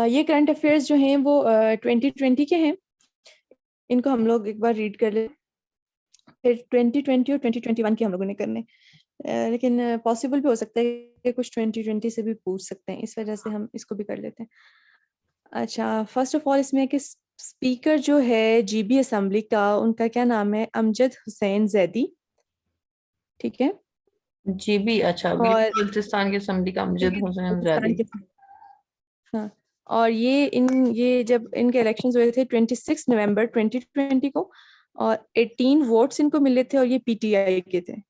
ये current affairs जो हैं वो 2020 के हैं। इनको हम लोग एक बार रीड कर ले, फिर 2020 और 2021 के हम लोगों ने करने। लेकिन पॉसिबल भी हो सकता है कि कुछ 2020 से भी पूछ सकते हैं, इस वजह से हम इसको भी कर लेते हैं। अच्छा, फर्स्ट ऑफ ऑल इसमें कि स्पीकर जो है जीबी असेंबली का, उनका क्या नाम है? अमजद हुसैन जैदी। ठीक है। जी भी, अच्छा, और बलूचिस्तान के असेंबली का अमजद हुसैन पाकिस्तान ज़ैदी। के, हाँ। और ये जब इनके इलेक्शंस हुए थे 26 नवंबर 2020 को, और 18 वोट्स इनको मिले थे, और ये पीटीआई के थे।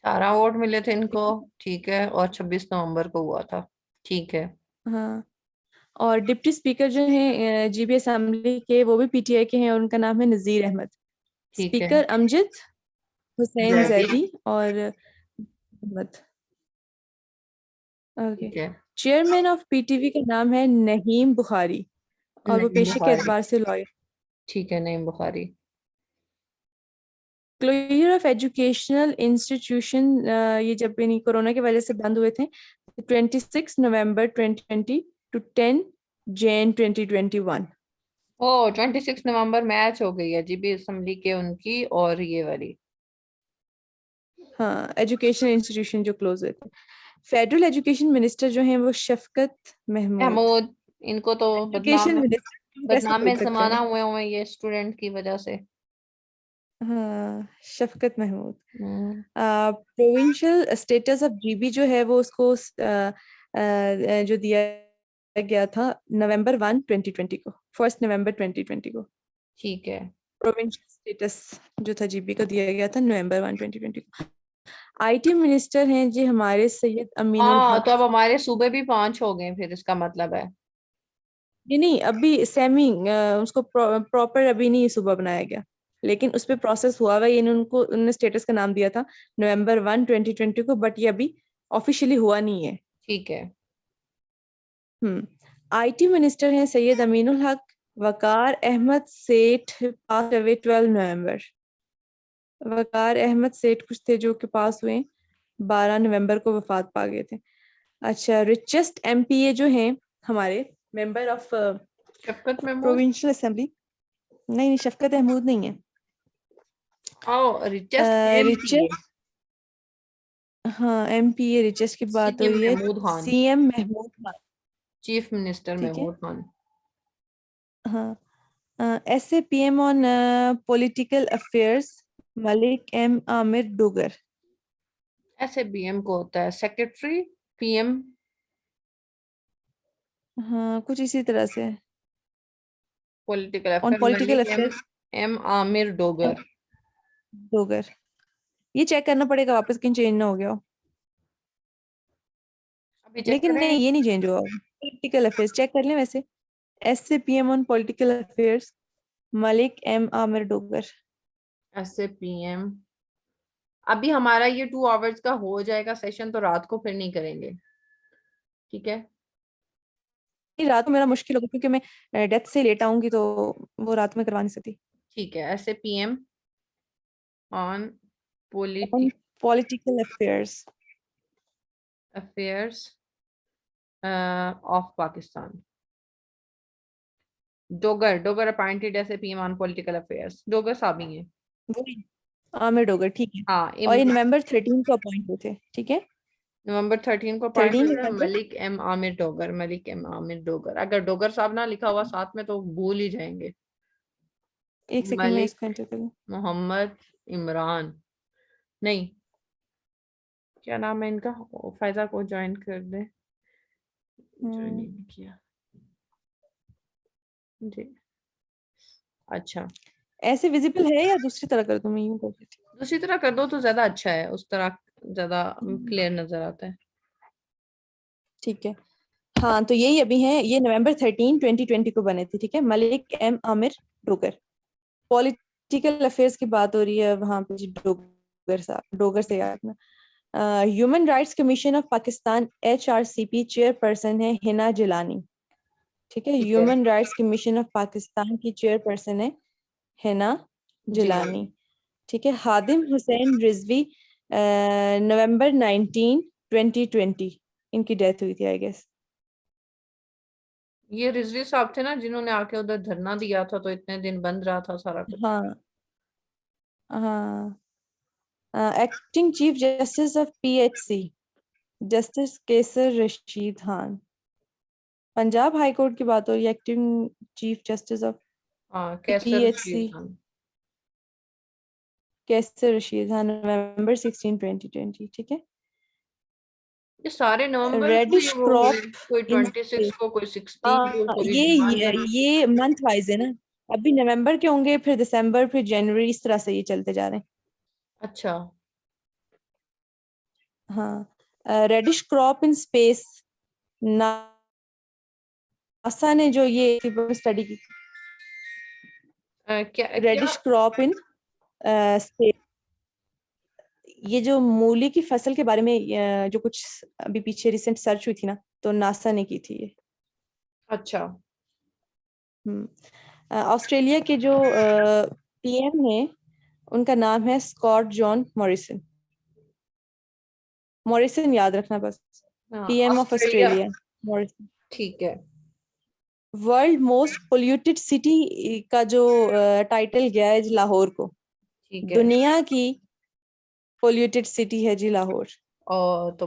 18 वोट मिले थे इनको। ठीक है, और 26 नवंबर को हुआ था। ठीक है। हाँ। और डिप्टी स्पीकर जो हैं जीबी असेंबली के, वो भी पीटीआई के हैं, और उनका नाम है नजीर अहमद। ठीक है। स्पीकर अमजद हुसैन ज़ैदी। जैदी और अहमद। ओके। ठीक है। चेयरमैन ऑफ पीटीवी का नाम है नहीम बुखारी, और वो नईम पेशे के बुखारी। एतबार से लॉयर। ठीक है, Naeem Bukhari. Closure of educational institution, ये जब यानी कोरोना की वजह से बंद हुए थे, 26 नवंबर 2020 टू 10 जैन 2021। ओ, 26 नवंबर मैच हो गई है जीबी असेंबली के उनकी और ये वाली। हाँ, एजुकेशन इंस्टीट्यूशन जो क्लोज हुए थे। फेडरल एजुकेशन मिनिस्टर जो हैं वो शफकत महमूद। महमूद। इनको तो एजुकेशन मिनिस्टर कैसे बदनाम बोल में सकते जमाना हैं? हुए हुए ये स्टूडेंट की वजह से। हाँ, शफकत महमूद। हम्म। प्रोविंशियल स्टेटस ऑफ जीबी जो है वो उसको जो दिया गया था नवंबर 1 2020 को, 1 नवंबर 2020 को। ठीक है। प्रोविंशियल स्टेटस जो था जीबी को दिया गया था नवंबर 1 2020 को। आईटी मिनिस्टर हैं जी हमारे सैयद अमीनुल हाँ, तो हक। अब हमारे सूबे भी 5 हो गए फिर, इसका मतलब है। नहीं नहीं, अभी सेमी, उसको प्रॉपर अभी नहीं सुबह बनाया गया, लेकिन उस पे प्रोसेस हुआ हुआ है। उन्होंने स्टेटस का नाम दिया था नवंबर 1 2020 को, बट ये अभी ऑफिशियली हुआ नहीं है। ठीक है। हम्म। आईटी मिनिस्टर हैं सैयद अमीनुल हक। वकार अहमद सेठ पास अवे 12 नवंबर। वकार अहमद सेठ कुछ थे जो के पास हुए, 12 नवंबर को वफात पा गए थे। अच्छा, रिचेस्ट एमपीए जो हैं हमारे, member of Shafqat Mahmood. Provincial assembly. नहीं नहीं, शफकत महमूद नहीं है। आओ, रिचेस्ट एमपीए। रिचेस्ट, हाँ एमपीए रिचेस्ट की बात हो सीएम रही है। Mahmood Khan. CM Mahmood Khan. Chief minister ठीक है। महमूद खान। हाँ। SA PM on political affairs Malik M Amir Dogar. SA BM को होता है सेक्रेटरी पीएम। हाँ, कुछ इसी तरह से है। Political on affair political Malik M affairs M Amir Dogar. Dogar. ये चेक करना पड़ेगा वापस कहीं चेंज ना हो गया हो। अभी चेक लेकिन करें। नहीं, ये नहीं चेंज हुआ। पॉलिटिकल अफेयर्स चेक कर लें वैसे। SA PM on political affairs Malik M Amir Dogar. SA PM. अभी हमारा ये 2 आवर्स का हो जाएगा सेशन, तो रात को फिर नहीं करेंगे। ठीक है। नहीं, रात को मेरा मुश्किल होगा क्योंकि मैं डेथ से लेट आऊंगी, तो वो रात में करवा नहीं सकती। ठीक है, SA PM on on political political affairs. Affairs of Pakistan. Dogar Dogar appointed as a PM on political affairs, Dogar sahab ही हैं। वही आमिर डोगर, ठीक है। हाँ, और ये नवंबर 13 को अपॉइंट हुए थे, ठीक है। नवंबर 13 को अपॉइंट 13 हुए थे नवंबर मलिक एम आमिर डोगर। मलिक एम आमिर डोगर, अगर डोगर साहब ना लिखा हुआ साथ में तो भूल ही जाएंगे। एक सेकंड में मलिक इसको एंटर करूँ। मोहम्मद इमरान। नहीं, क्या नाम है इनका? फायजा को ज्वाइन कर दे। ज्वाइन हम्म, नहीं किया जी। अच्छा। ऐसे विजिबल है या दूसरी तरह कर दूं? मैं यूं कर देती दूसरी तरह कर दो तो ज्यादा अच्छा है, उस तरह ज्यादा हूँ। क्लियर नजर आता है। ठीक है। हाँ, तो यही अभी हैं, ये नवंबर 13 2020 को बने थे, ठीक है। Malik M Amir Dogar. Political affairs की बात हो रही है वहां पे जी, डोगर साहब, डोगर से याद में। Human rights commission of Pakistan HRCP chairperson है हिना जिलानी। ठीक है, ठीक है human rights commission of Pakistan की चेयरपर्सन है हिना जी। जिलानी। ठीक है। हादिम हुसैन रिजवी, नवंबर 19 2020 इनकी डेथ हुई थी, आई गेस। ये रिजवी साहब थे ना जिन्होंने आके उधर धरना दिया था, तो इतने दिन बंद रहा था सारा कुछ। हाँ हाँ। Acting chief justice of PHC justice Kesar Rashid Khan. Punjab high court की बात हो रही है। एक्टिंग चीफ जस्टिस ऑफ हाँ, कैसर PHC रशीद खान। केसर रशीद खान, November 16 2020। ठीक है। ये सारे नवंबर को ही रेडिश वो हुए, क्रॉप कोई इन 26 को, कोई 16 को, हाँ, कोई ये January। ये मंथ वाइज है ना। अभी नवंबर के होंगे, फिर दिसंबर, फिर जनवरी, इस तरह से ये चलते जा रहे हैं। अच्छा। हाँ। Radish crop in space, NASA ने जो ये स्टडी की। क्या क्या? रेडिश क्रॉप इन स्पेस, ये जो मूली की फसल के बारे में जो कुछ अभी पीछे रिसेंट सर्च हुई थी ना, तो नासा ने की थी ये। अच्छा। ऑस्ट्रेलिया के जो PM हैं, उनका नाम है स्कॉट जॉन मॉरिसन। मॉरिसन याद रखना बस। हाँ, PM of Australia. Australia Morrison. ठीक है। वर्ल्ड मोस्ट पोल्यूटेड सिटी का जो टाइटल गया है जी लाहौर को। ठीक है। दुनिया की पोल्यूटेड सिटी है जी लाहौर। और तो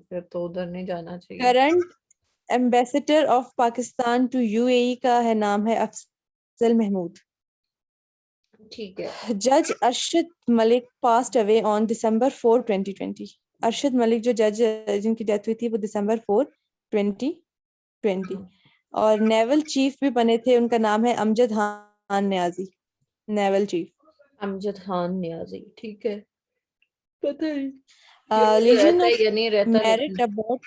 फिर तो उधर नहीं जाना चाहिए। Current ambassador of Pakistan to UAE का है नाम है अफजल महमूद। ठीक है। जज Arshad Malik passed away on December 4 2020। Arshad Malik जो जज जिनकी डेथ हुई थी वो December 4 2020। हम्म, और नेवल चीफ भी बने थे, उनका नाम है अमजद खान न्याजी। Naval chief. अमजद खान नियाजी। ठीक है। पता नहीं याद लीजन रहता है ऑफ या नहीं रहता, मेरिट लेकिन अवार्ड।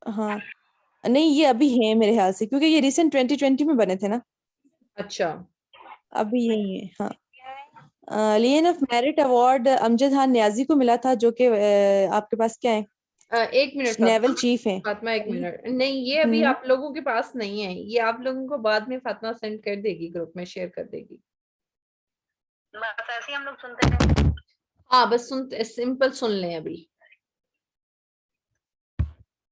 हाँ, नहीं ये अभी है मेरे ख्याल से, क्योंकि ये रिसेंट 2020 में बने थे ना। अच्छा। अभी यही है हाँ। Legion of merit award Amjad Khan Niazi को मिला था, जो कि आपके पास क्या है, एक मिनट नेवल फातिमा। चीफ है। फातिमा, एक मिनट, नहीं ये अभी हम्म। आप लोगों के पास नहीं है, ये आप लोगों को बाद में फातिमा सेंड कर देगी, ग्रुप में शेयर कर देगी। बस ऐसे ही हम लोग सुनते हैं। हाँ, बस सुनते, सिंपल सुन लें अभी।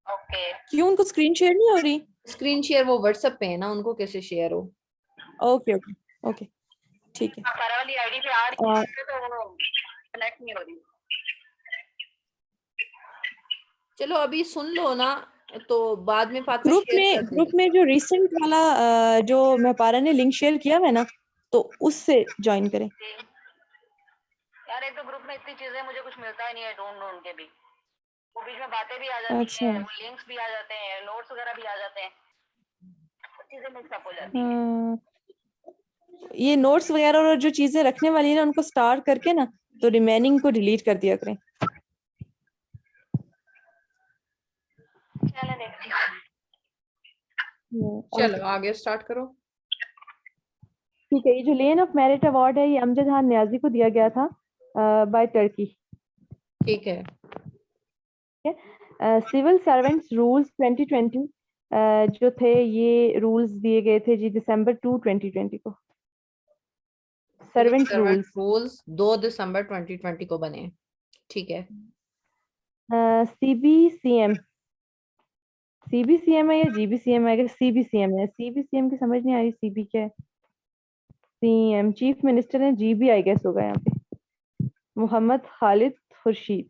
ओके। क्यों उनको स्क्रीन शेयर नहीं हो रही? स्क्रीन शेयर वो व्हाट्सएप पे है ना, उनको कैसे शेयर हो? ओके ओके ओके, ठीक है। सारा वाली आईडी पे आ रही और है, तो वो कनेक्ट नहीं हो रही। चलो अभी सुन लो ना, तो बाद में फातिमा शेयर कर ग्रुप देगी। में जो रिसेंट वाला जो महपारा ने लिंक शेयर किया हुआ है ना, तो उससे ज्वाइन करें। यार एक तो ग्रुप में इतनी चीजें मुझे कुछ मिलता ही नहीं है, ढूंढ ढूंढ के भी। वो बीच में बातें भी आ जाती अच्छा। हैं, वो लिंक्स भी आ जाते हैं, नोट्स वगैरह भी आ जाते हैं, चीजें मिक्सअप हो जाती हैं। हाँ, ये नोट्स वगैरह और जो चीजें रखने वाली है ना, उनको स्टार करके ना, तो रिमेनिंग को डिलीट कर दिया करें। चलो देखती हूँ। ओके, चलो आगे स्टार्ट करो। ठीक है। ये जो लेन ऑफ मेरिट अवार्ड है, ये अमजद खान न्याजी को दिया गया था बाय टर्की। ठीक है। सिविल सर्वेंट्स रूल्स 2020 जो थे, ये रूल्स दिए गए थे जी December 2 2020 को। Civil servant servant rules. Rules 2 दिसंबर 2020 को बने। ठीक है। CBCM, CBCM है या GBCM है? CBCM है। CBCM की समझ नहीं आ रही, CB क्या है? CM चीफ मिनिस्टर है, GB आई गेस होगा यहाँ पे, मोहम्मद खालिद खुर्शीद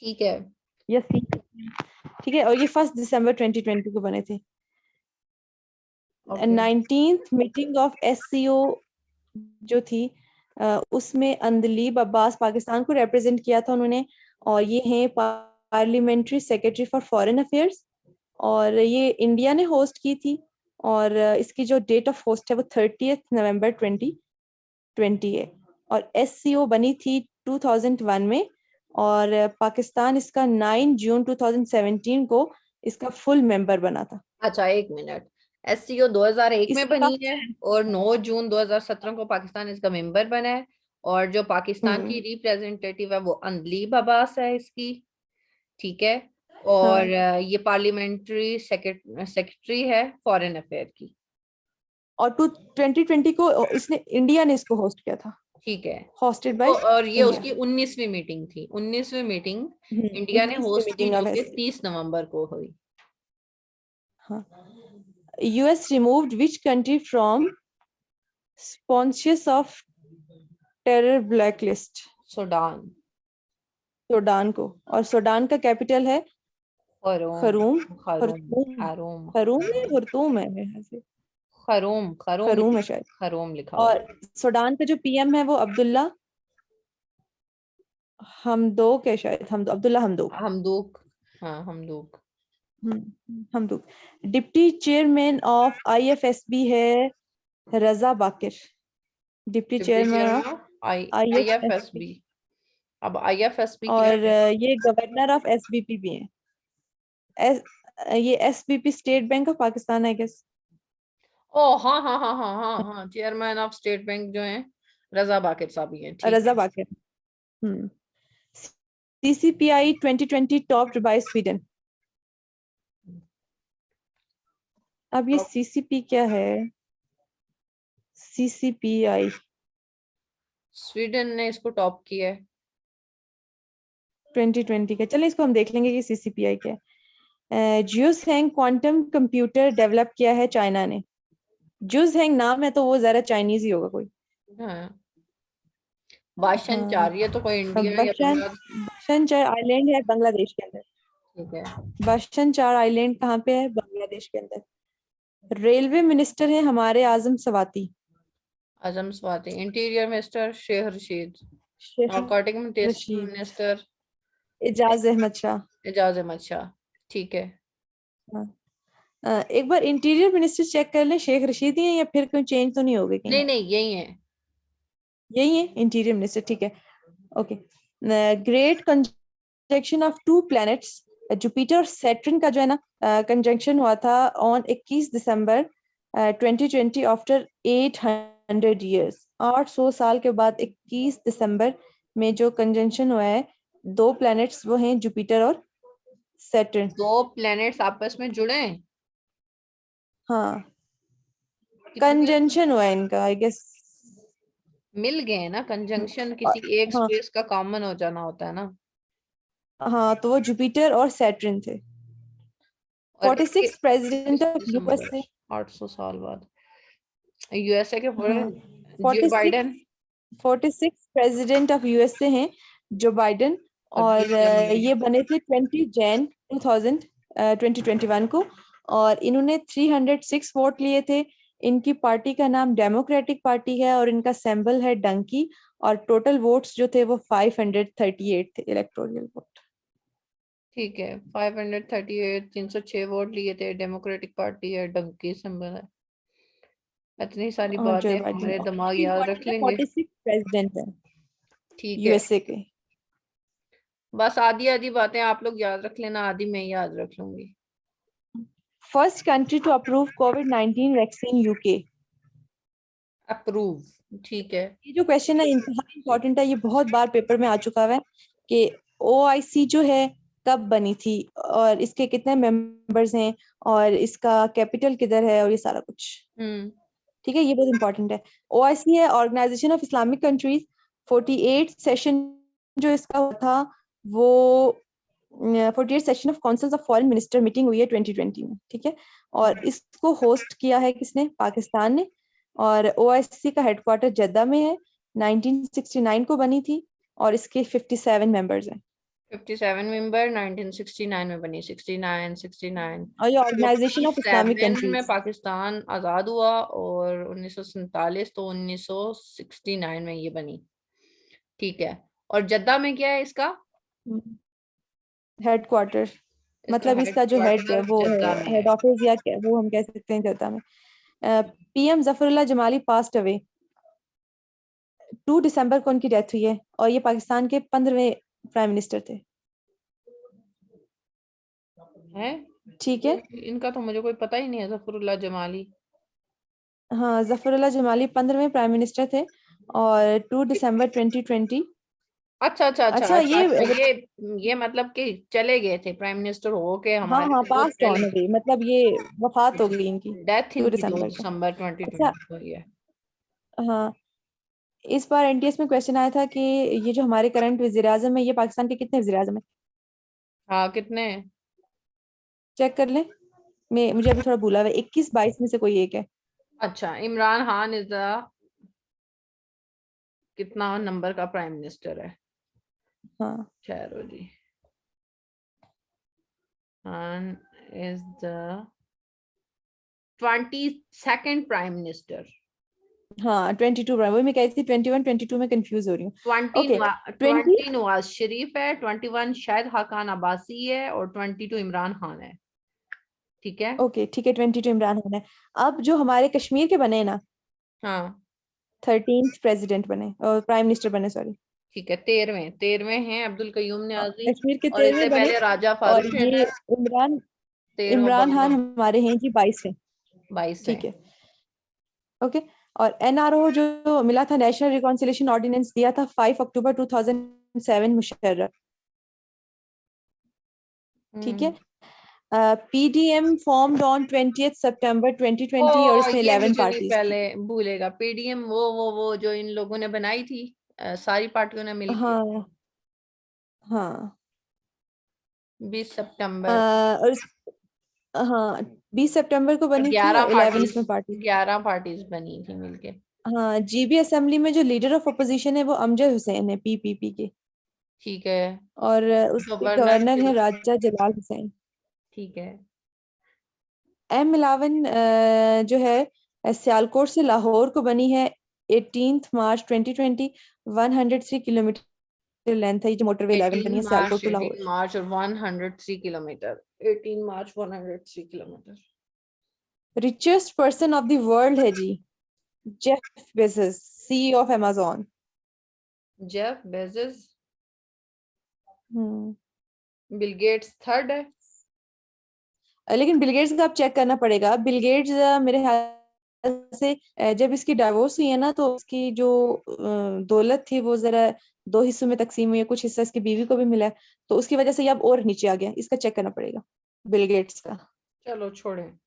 ठीक है। या सी। ठीक है, और ये 1 दिसंबर 2020 को बने थे। Okay. 19th meeting of SCO जो थी, उसमें अंदलीब अब्बास पाकिस्तान को रिप्रेजेंट किया था उन्होंने। और ये हैं parliamentary secretary for foreign affairs, और ये इंडिया ने होस्ट की थी। और इसकी जो डेट ऑफ होस्ट है वो 30th नवंबर 2020 है। और SCO बनी थी 2001 में, और पाकिस्तान इसका 9 जून 2017 को इसका फुल मेंबर बना था। अच्छा, एक मिनट। SCO 2001 में इसका बनी है, और 9 जून 2017 को पाकिस्तान इसका मेंबर बना है। और जो पाकिस्तान की हम्म। रिप्रेजेंटेटिव है वो अंदलीब अब्बास है इसकी। ठीक है। और हाँ, ये पार्लियामेंट्री सेक्रेटरी है फॉरेन अफेयर की। और 2020 को इसने इंडिया ने इसको होस्ट किया था। ठीक है। हॉस्टेड बाय और ये इंडिया। उसकी 19वीं मीटिंग थी, 19वीं मीटिंग इंडिया ने 19वीं होस्ट की, मीटिंग जो ऑफ कि SCO। 30 नवंबर को हुई। हाँ, US removed which country from sponsors of terror blacklist? Sudan. Sudan को, और सूडान का कैपिटल है खरूम खरूम। खरूम खरतूम। खरूम खरूम है, खरतूम है मेरे ख्याल से। खरूम खरूम खरूम है शायद। खरूम लिखा हुआ और सूडान का जो पीएम है वो अब्दुल्ला हमदोक है शायद, अब्दुल्ला हमदोक। है। हमदूक। हाँ, Hamdok. Hamdok. Deputy chairman of IFSB है Raza Baqir. Deputy deputy chairman chairman of of IFSB. IFSB. अब आईएफएसबी क्या और है? ये गवर्नर ऑफ एसबीपी भी है। एस, ये SBP state bank of Pakistan I guess. ओ हाँ हाँ हाँ हाँ हाँ हाँ, चेयरमैन ऑफ स्टेट बैंक जो है रजा बाकिर साहब ही हैं, ठीक रजा है। बाकिर। सीसीपीआई 2020 टॉप्ड बाय स्वीडन। अब ये सीसीपी क्या है? सीसीपीआई स्वीडन ने इसको टॉप किया है। 2020 का, चलिए इसको हम देख लेंगे कि सीसीपीआई क्या है। ज्यूसहेंग क्वांटम कंप्यूटर डेवलप किया है चाइना ने। ज्यूसहेंग नाम है तो वो जरा चाइनीज ही होगा कोई। हाँ, बाशन हाँ, चार, ये तो कोई इंडिया या बशन बांग्लादेश। बशन चार आइलैंड है बांग्लादेश के अंदर। ठीक है। बशन चार आइलैंड कहाँ पे है? बांग्लादेश के अंदर। रेलवे मिनिस्टर है हमारे Azam Swati. Azam Swati. Interior minister Sheikh Rashid. Sheikh narcotic Rashid. Minister Ejaz Ahmad Shah. Ejaz Ahmad Shah. ठीक है। हाँ। एक बार इंटीरियर मिनिस्टर चेक कर ले, शेख रशीद ही है या फिर कोई चेंज तो नहीं हो गई कहीं? नहीं नहीं, यही है। यही है इंटीरियर मिनिस्टर, ठीक है। Okay. Great conjunction of to planets Jupiter और सैटर्न का जो है ना कंजंक्शन हुआ था ऑन 21 दिसंबर 2020 आफ्टर 800 इयर्स। 800 साल के बाद 21 दिसंबर में जो कंजंक्शन हुआ है, दो प्लैनेट्स वो हैं जुपिटर और सैटर्न। दो प्लैनेट्स आपस में जुड़े हैं? हाँ, कितने कंजंक्शन हुआ है इनका आई गेस। मिल गए हैं ना? कंजंक्शन किसी एक हाँ स्पेस का कॉमन हो जाना होता है ना। हाँ, तो वो जुपिटर और सैटर्न थे। और इसके 46 प्रेसिडेंट 21 ऑफ दिसंबर, यूएसए। 800 साल बाद। यूएसए के पूरे। हाँ, जिल 46 बाइडेन। 46 प्रेसिडेंट ऑफ यूएसए हैं जो बाइडेन। और और जिल जमेली। ये बने थे 20 जैन 2021 को। और इन्होंने 306 वोट लिए थे। इनकी पार्टी का नाम डेमोक्रेटिक पार्टी है और इनका सिंबल है डंकी। और टोटल वोट्स जो थे वो 538 थे, इलेक्टोरल वोट। ठीक है, 538, 306 वोट लिए थे। डेमोक्रेटिक पार्टी है, डंकी सिंबल है। इतनी सारी और जो बातें बाइडेन हमारे और दिमाग याद रख इम्पोर्टेंट है, लेंगे। 46 प्रेसिडेंट है ठीक है। यूएसए के। बस आधी आधी बातें आप लोग याद रख लेना, आधी मैं याद रख लूंगी। फर्स्ट कंट्री टू अप्रूव कोविड-19 वैक्सीन यूके। अप्रूव। ठीक है। ये जो क्वेश्चन है इंतहा इम्पोर्टेंट है, ये बहुत बार पेपर में आ चुका है कि ओआईसी जो है कब बनी थी और इसके कितने मेंबर्स हैं और इसका कैपिटल किधर है और ये सारा कुछ। हम्म। ठीक है, ये बहुत इंपॉर्टेंट है। ओआईसी है organisation of Islamic countries. 48 session जो इसका हुआ था वो 48 session of councils of foreign minister meeting हुई है 2020 में, ठीक है। और इसको होस्ट किया है किसने? पाकिस्तान ने। और ओआईसी का हेडक्वार्टर जद्दा में है। 1969 को बनी थी और इसके 57 मेंबर्स हैं। 57 मेंबर 1969 में बनी। 69 69। और ये ऑर्गेनाइजेशन ऑफ इस्लामिक 47 में कंट्रीज। पाकिस्तान आजाद हुआ और 1947 तो 1969 में ये बनी। ठीक है। और जद्दा में क्या है इसका? हेडक्वार्टर, इसका मतलब इसका जो हेड हेडक्वार्टर वो है, जद्दा में है। हेड ऑफिस या क्या वो हम कह सकते हैं जद्दा में। PM Zafrullah Jamali passed away. 2 दिसंबर को उनकी डेथ हुई है और ये पाकिस्तान के 15वें प्राइम मिनिस्टर थे। हैं? ठीक है। इनका तो मुझे कोई पता ही नहीं है, जफरुल्लाह जमाली। हाँ, जफरुल्लाह जमाली 15वें प्राइम मिनिस्टर थे और 2 दिसंबर 2020। अच्छा अच्छा अच्छा अच्छा अच्छा ये अच्छा, ये मतलब कि चले गए थे प्राइम मिनिस्टर हो के हाँ हमारे हाँ, से बहुत पास्ट ऑन पहले। अवे, मतलब ये वफात हो गई इनकी डेथ 2 इनकी 2 दिसंबर को। दिसंबर अच्छा 2020 को हुई है। हाँ, इस बार एनटीएस में क्वेश्चन आया था कि ये जो हमारे करंट वजीर आजम है ये पाकिस्तान के कितने वजीर आजम है? हाँ, कितने हैं? चेक कर लें। में मुझे अभी थोड़ा भूला हुआ है, 21-22 में से कोई एक है। अच्छा, इमरान खान इज द कितना नंबर का प्राइम मिनिस्टर है? हाँ ठहरो जी, Khan is the 22nd prime minister. हाँ 22 वही मैं कह रही थी, 21 22 में कंफ्यूज हो रही हूँ। 20 ओके 20 नवाज शरीफ है, 21 शायद खान अब्बासी है और 22 इमरान खान है। ठीक है। ओके ठीक है, 22 इमरान खान है। अब जो हमारे कश्मीर के बने ना, हाँ 13th प्रेसिडेंट बने और प्राइम मिनिस्टर बने, सॉरी। ठीक है, 13वें हैं अब्दुल कयूम हाँ, न्याजी, कश्मीर के और 13वें इससे बने। पहले राजा और फारूक ये हैदर, इमरान 13वां इमरान खान बंदा, हमारे हैं जी 22वें। 22 है। ठीक है ओके। और एनआरओ जो मिला था, नेशनल रिकॉन्सिलेशन ऑर्डिनेंस दिया था 5 अक्टूबर 2007 मुशर्रफ। ठीक है। पीडीएम फॉर्म्ड ऑन 20th सितंबर 2020 और ओ इसमें ये 11 मुझे नहीं पार्टीज थी। पहले भूलेगा, पीडीएम वो जो इन लोगों ने बनाई थी, सारी पार्टियों ने मिलके, हाँ हाँ 20 सितंबर। और हाँ 20 सितंबर को बनी थी 11 और 11 पार्टीज, इसमें पार्टी। 11 पार्टीज बनी थी मिलके। हाँ जीबी असेंबली में जो लीडर ऑफ अपोजिशन है वो अमजद हुसैन है, पीपीपी के। ठीक है। और उसके गवर्नर गवर्नर फिर हैं उसके, राजा जलाल हुसैन। ठीक है। एम मिलावन जो है सियालकोट से लाहौर को बनी है 18 मार्च 2020। 103 किलोमीटर लेंथ है, ये जो मोटरवे 11 बनी 18 है मार्च सियालकोट टू लाहौर। 18 मार्च और 103 किलोमीटर, 18 मार्च 103 किलोमीटर। Richest person of the world है जी Jeff Bezos, CEO of Amazon. Jeff Bezos. Hmm Bill Gates third है। लेकिन बिल गेट्स का आप चेक करना पड़ेगा। बिल गेट्स मेरे ख्याल से जब इसकी डाइवोर्स हुई है ना, तो उसकी जो दौलत थी वो जरा दो हिस्सों में तकसीम हुई है, कुछ हिस्सा इसकी बीवी को भी मिला है, तो उसकी वजह से ये अब और नीचे आ गया। इसका चेक करना पड़ेगा बिल गेट्स का। चलो छोड़ें।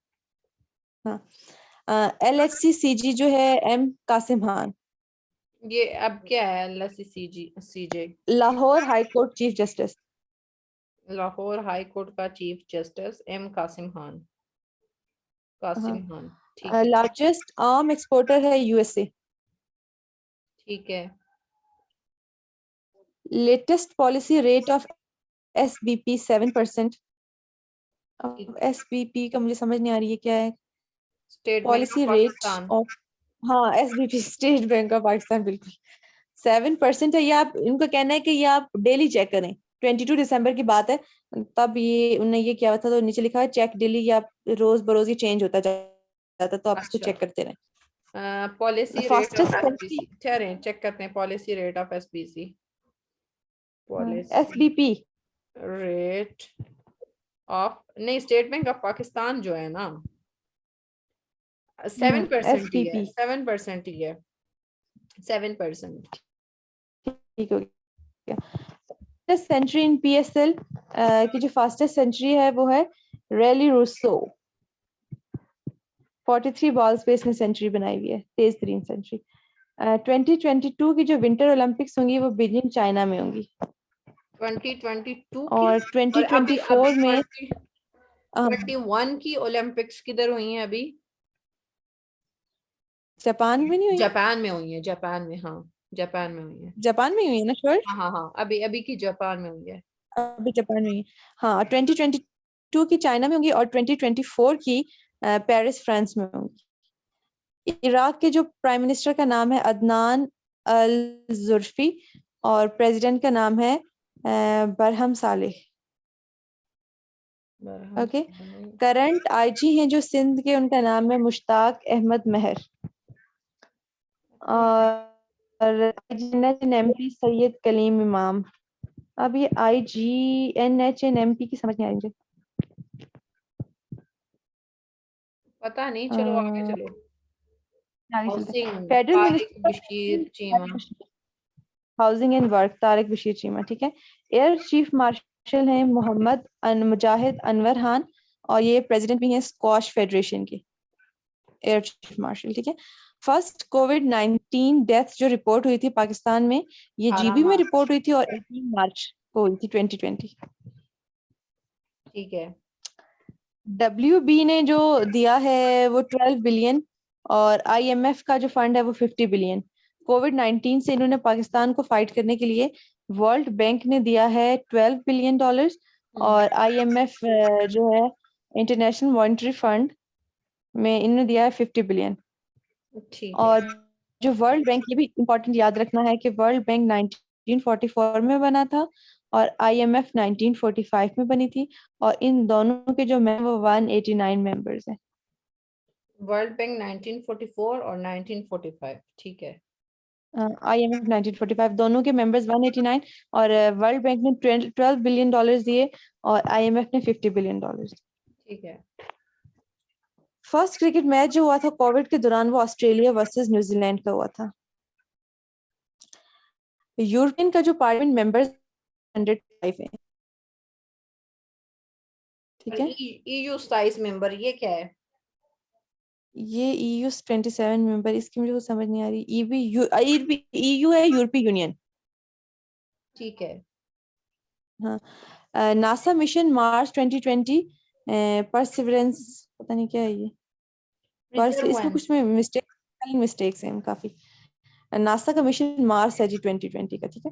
हाँ LHCCG जो है एम कासिम खान, ये अब क्या है? CJ, Lahore high court chief justice. Lahore high court का chief justice M Qasim Khan, Qasim Khan. ठीक हाँ है। लार्जेस्ट आर्म एक्सपोर्टर है यूएसए। ठीक है। Latest policy rate of SBP 7%। ठीक। अब SBP का मुझे समझ नहीं आ रही है क्या है। State bank of policy rate Pakistan. Of, हाँ SBP state bank of Pakistan, बिल्कुल 7% है। ये आप, इनका कहना है कि ये आप डेली चेक करें। 22 दिसंबर की बात है, तब ये उन्होंने ये किया हुआ था, तो नीचे लिखा है चेक डेली, या आप रोज बरोज ये चेंज होता जाता है, तो आप इसको अच्छा, चेक करते रहें। Policy rate of fastest country SBC, ठहरे चेक करते हैं policy rate of SBC. Policy SBP। Rate of, नहीं स्टेट बैंक ऑफ पाकिस्तान जो है ना, 7% ही है, SBP 7% ही है, 7%। ठीक हो गया। फास्टेस्ट सेंचुरी इन PSL की जो फास्टेस्ट सेंचुरी है वो है रेली रूसो। 43 बॉल्स पे इसने सेंचुरी बनाई हुई है, तेज तरीन सेंचुरी। 2022 की जो विंटर ओलंपिक्स होंगी वो बीजिंग चाइना में होंगी। 2022 की, और और अभी अभी 2024 में 2021 की ओलंपिक्स किधर हुई हैं अभी? जापान में नहीं हुई। जापान में हुई है, जापान में, हाँ जापान में हुई है। जापान में ही हुई है ना श्योर। हाँ हाँ हाँ, अभी अभी की जापान में हुई है। अभी जापान में ही है। हाँ 2022 की चाइना में होंगी और 2024 की पेरिस फ्रांस में होंगी। इराक के जो प्राइम मिनिस्टर का नाम है अदनान अल जुर्फी, और प्रेसिडेंट का नाम है बरहम सालेह। बरहम ओके। साली। करंट आईजी हैं जो सिंध के, उनका नाम है मुश्ताक अहमद महर। और IGNHNMP सैयद कलीम इमाम। अब ये IGNHNMP की समझ नहीं आ रही मुझे। पता नहीं, चलो आगे चलो। आगे चलते हैं। Housing federal Tariq Bashir Cheema. Minister housing and work Tariq Bashir Cheema, ठीक है। एयर चीफ मार्शल हैं मोहम्मद मुजाहिद अनवर खान, और ये प्रेसिडेंट भी हैं स्क्वाश फेडरेशन के, एयर चीफ मार्शल, ठीक है। फर्स्ट COVID-19 डेथ जो रिपोर्ट हुई थी पाकिस्तान में, ये 18 GB में मार्च। रिपोर्ट हुई थी और 18 मार्च को हुई थी 2020। ठीक है। WB ने जो दिया है वो 12 बिलियन, और IMF का जो फंड है वो 50 बिलियन। कोविड-19 से इन्होंने पाकिस्तान को फाइट करने के लिए वर्ल्ड बैंक ने दिया है 12 बिलियन डॉलर्स, और IMF जो है इंटरनेशनल मॉनेटरी फंड में इन्होंने दिया है 50 बिलियन। ठीक है। और जो वर्ल्ड बैंक, ये भी इम्पोर्टेंट याद रखना है कि वर्ल्ड बैंक 1944 में बना था और IMF 1945 में बनी थी, और इन दोनों के जो मेंबर 189 मेंबर्स हैं। वर्ल्ड बैंक 1944 और 1945, ठीक है। IMF 1945, दोनों के मेंबर्स 189, और वर्ल्ड बैंक ने 12 बिलियन डॉलर्स दिए और IMF ने 50 बिलियन डॉलर्स। ठीक है। फर्स्ट क्रिकेट मैच जो हुआ था कोविड के दौरान वो ऑस्ट्रेलिया वर्सेस न्यूजीलैंड का हुआ था। यूरोपियन का जो पार्लियामेंट मेंबर्स 105 है। ठीक है, EU 27 मेंबर, ये क्या है? ये EU 27 मेंबर, इसकी मुझे कुछ समझ नहीं आ रही। EU है यूरोपीय यूनियन। ठीक है। हाँ, नासा मिशन मार्स 2020, परसिवरेंस, पता नहीं क्या है ये, पर इसमें कुछ में मिस्टेक्स हैं काफी। नासा का मिशन मार्स है जी 2020 का। ठीक है,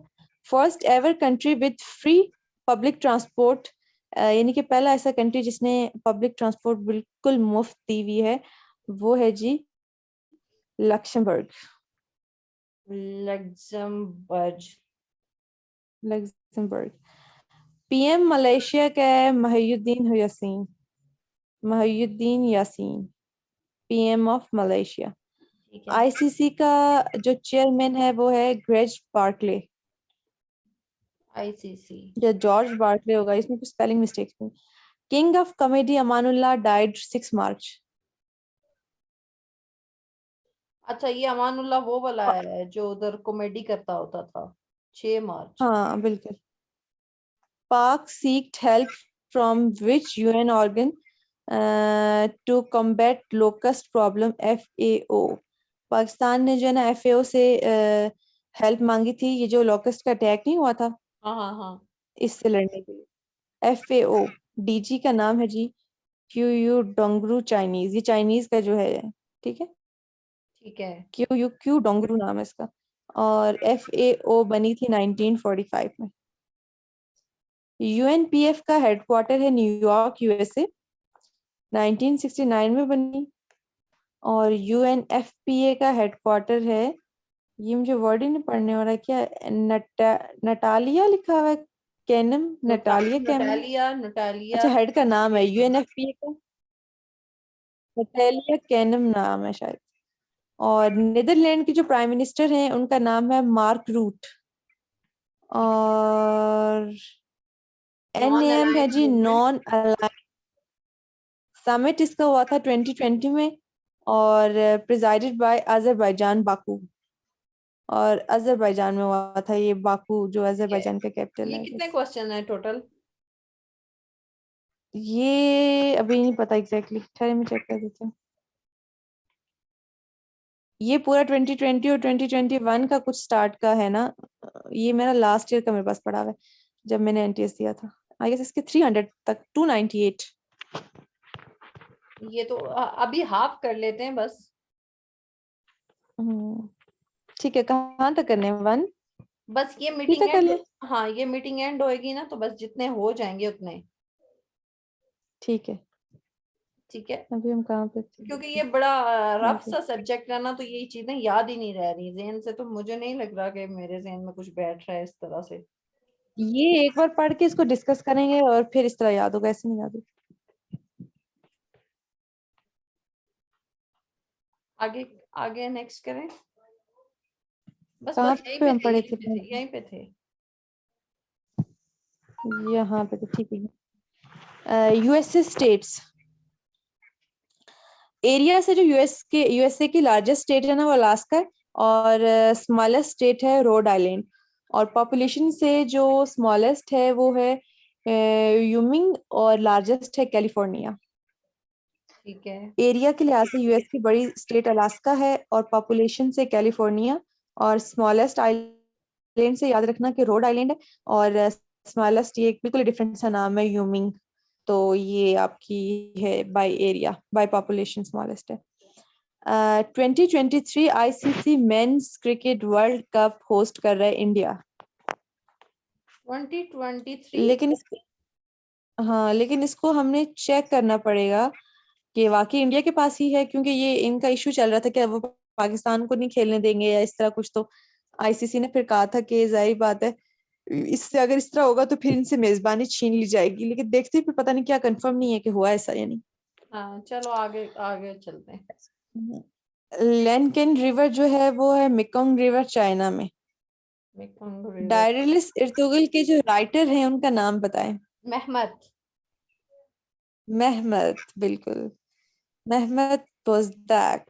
first ever country with free public transport, यानी कि पहला ऐसा कंट्री जिसने पब्लिक ट्रांसपोर्ट बिल्कुल मुफ्त दी हुई है, वो है जी Luxembourg. Luxembourg. Luxembourg. PM Malaysia का है Muhyiddin Yassin, PM of Malaysia. ठीक है। ICC का जो चेयरमैन है वो है ग्रेग बार्कले, ICC। या जॉर्ज बार्कले होगा, इसमें कुछ स्पेलिंग मिस्टेक्स नहीं। King of comedy Amanullah died 6 मार्च। अच्छा, ये अमानुल्लाह वो वाला है जो उधर कॉमेडी करता होता था। 6 मार्च। हाँ बिल्कुल। Pak seeked help from which UN organ to combat locust problem, FAO। Pakistan ने जो है ना FAO से हेल्प मांगी थी, ये जो लोकस्ट का अटैक नहीं हुआ था हाँ हाँ हाँ। इससे लड़ने के लिए। FAO, DG का नाम है जी क्यू डोंगरू चाइनीज, ये चाइनीज का जो है। ठीक है, ठीक है। क्यू डोंगरू नाम है इसका, और FAO बनी थी 1945 में। UNPF का हेडक्वार्टर है न्यूयॉर्क, USA, 1969 में बनी। और UNFPA का हेडक्वार्टर है, ये मुझे वर्ड ही नहीं पढ़ने हो रहा है, क्या नटालिया लिखा हुआ है, Kanem, Natalia Kanem. Natalia Natalia. अच्छा, हेड का नाम है UNFPA का, नटालिया कैनम नाम है शायद। और नीदरलैंड के जो प्राइम मिनिस्टर हैं उनका नाम है मार्क रूट। और नॉन NAM है अलाइंड जी मूवमेंट। Non aligned. समिट इसका हुआ था 2020 में, और प्रिजाइडेड बाय अजरबैजान बाकू, और अजरबैजान में हुआ था ये, बाकू जो अजरबैजान का कैपिटल ये है। कितने क्वेश्चन है टोटल? ये अभी नहीं पता एग्जैक्टली, ठहरे मैं चेक कर देती हूँ। ये पूरा 2020 और 2021 का कुछ स्टार्ट का है ना, ये मेरा लास्ट ईयर का मेरे पास पड़ा हुआ है जब मैंने NTS दिया था। आई गेस इसके 300 तक, 298। ये तो अभी हाफ कर लेते हैं बस। ठीक है, कहाँ तक करने हैं? 1 बस ये ही मीटिंग तक कर एंड। ले। हाँ, ये मीटिंग एंड होएगी ना, तो बस जितने हो जाएंगे उतने। ठीक है, ठीक है। अभी हम कहाँ पे क्योंकि थे? ये बड़ा रफ Okay. सा सब्जेक्ट है ना, तो ये चीजें याद ही नहीं रह रही जहन से, तो मुझे नहीं लग रहा कि मेरे जहन में कुछ बैठ रहा है इस तरह से। ये एक बार पढ़ के इसको डिस्कस करेंगे और फिर इस तरह याद होगा, ऐसे नहीं याद होगा। आगे आगे नेक्स्ट करें। बस कहाँ बस यहीं पे पे हम थे, पढ़े यहीं थे? पे थे, यहीं पे थे। यहाँ पे तो ठीक है। USA स्टेट्स, एरिया से जो USA की लार्जेस्ट स्टेट है ना वो अलास्का है, और स्मॉलेस्ट स्टेट है रोड आइलैंड। और पॉपुलेशन से जो स्मॉलेस्ट है वो है यूमिंग, और लार्जेस्ट है कैलिफोर्निया। ठीक है। एरिया के लिहाज से US की बड़ी स्टेट अलास्का है, और पॉपुलेशन से कैलिफोर्निया, और स्मॉलेस्ट आइलैंड से याद रखना कि रोड आइलैंड है, और स्मॉलेस्ट ये एक बिल्कुल डिफरेंट सा नाम है यूमिंग। तो ये आपकी है by area, by population smallest है। 2023 ICC men's cricket world cup host कर रहा है इंडिया। 2023 लेकिन इसको, हाँ लेकिन इसको हमने चेक करना पड़ेगा कि वाकई इंडिया के पास ही है, क्योंकि ये इनका इशू चल रहा था कि वो पाकिस्तान को नहीं खेलने देंगे या इस तरह कुछ। तो आईसीसी ने फिर कहा था कि जाहिर बात है, इससे अगर इस तरह होगा तो फिर इनसे मेजबानी छीन ली जाएगी। लेकिन देखते हैं, फिर पता नहीं क्या, कंफर्म नहीं है कि हुआ ऐसा या नहीं। हाँ चलो आगे आगे चलते हैं। लैनकेन रिवर जो है वो है मेकोंग रिवर चाइना में। मेकंग रिवर। डायरलिस इर्तुगल के जो राइटर हैं उनका नाम बताएं। मेहमत। महमद, बिल्कुल, महमद बोजदाक।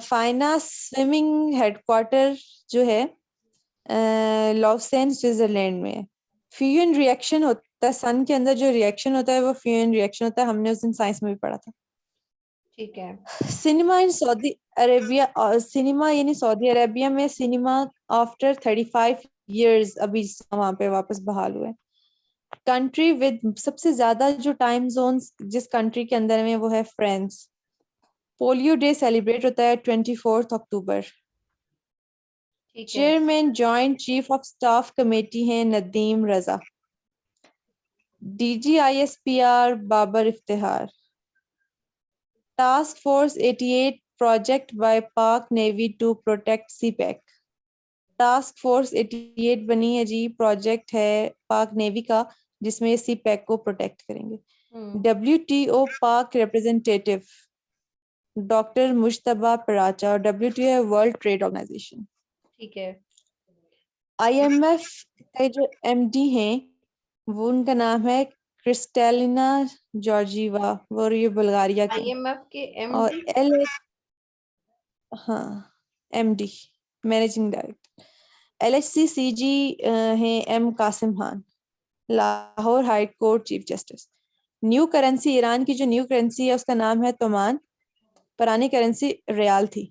फाइना स्विमिंग हेडक्वार्टर जो है लॉसेन स्विट्जरलैंड में है। फ्यूजन रिएक्शन होता है सन के अंदर, जो रिएक्शन होता है वो फ्यूजन रिएक्शन होता है, हमने उस दिन साइंस में भी पढ़ा था। ठीक है। Cinema in Saudi Arabia, cinema यानी सऊदी अरेबिया में सिनेमा आफ्टर 35 years अभी वहां पे वापस बहाल हुए। कंट्री विद सबसे ज्यादा जो टाइम जोन्स जिस कंट्री के अंदर में वो है फ्रांस। पोलियो डे सेलिब्रेट होता है 24 अक्टूबर। ठीक है। Chairman joint chief of staff committee हैं Nadeem Raza. DGISPR Babar Iftikhar. Task force 88 project by Pak navy to protect CPEC. Task force 88 बनी है जी, प्रोजेक्ट है पाक नेवी का जिसमें ये सीपैक को प्रोटेक्ट करेंगे। WTO पाक रिप्रेजेंटेटिव डॉक्टर मुश्तबा पराचा, और WTO है वर्ल्ड ट्रेड ऑर्गेनाइजेशन। ठीक है। IMF के जो MD हैं वो उनका नाम है क्रिस्टेलिना जॉर्जीवा, वो ये बुल्गारिया के हैं। IMF के और MD। हाँ, MD मैनेजिंग डायरेक्टर। LHCCG हैं M Qasim Khan, Lahore high court chief justice. New currency, Iran की जो न्यू करेंसी है उसका नाम है तोमान। पुरानी करेंसी रियाल थी,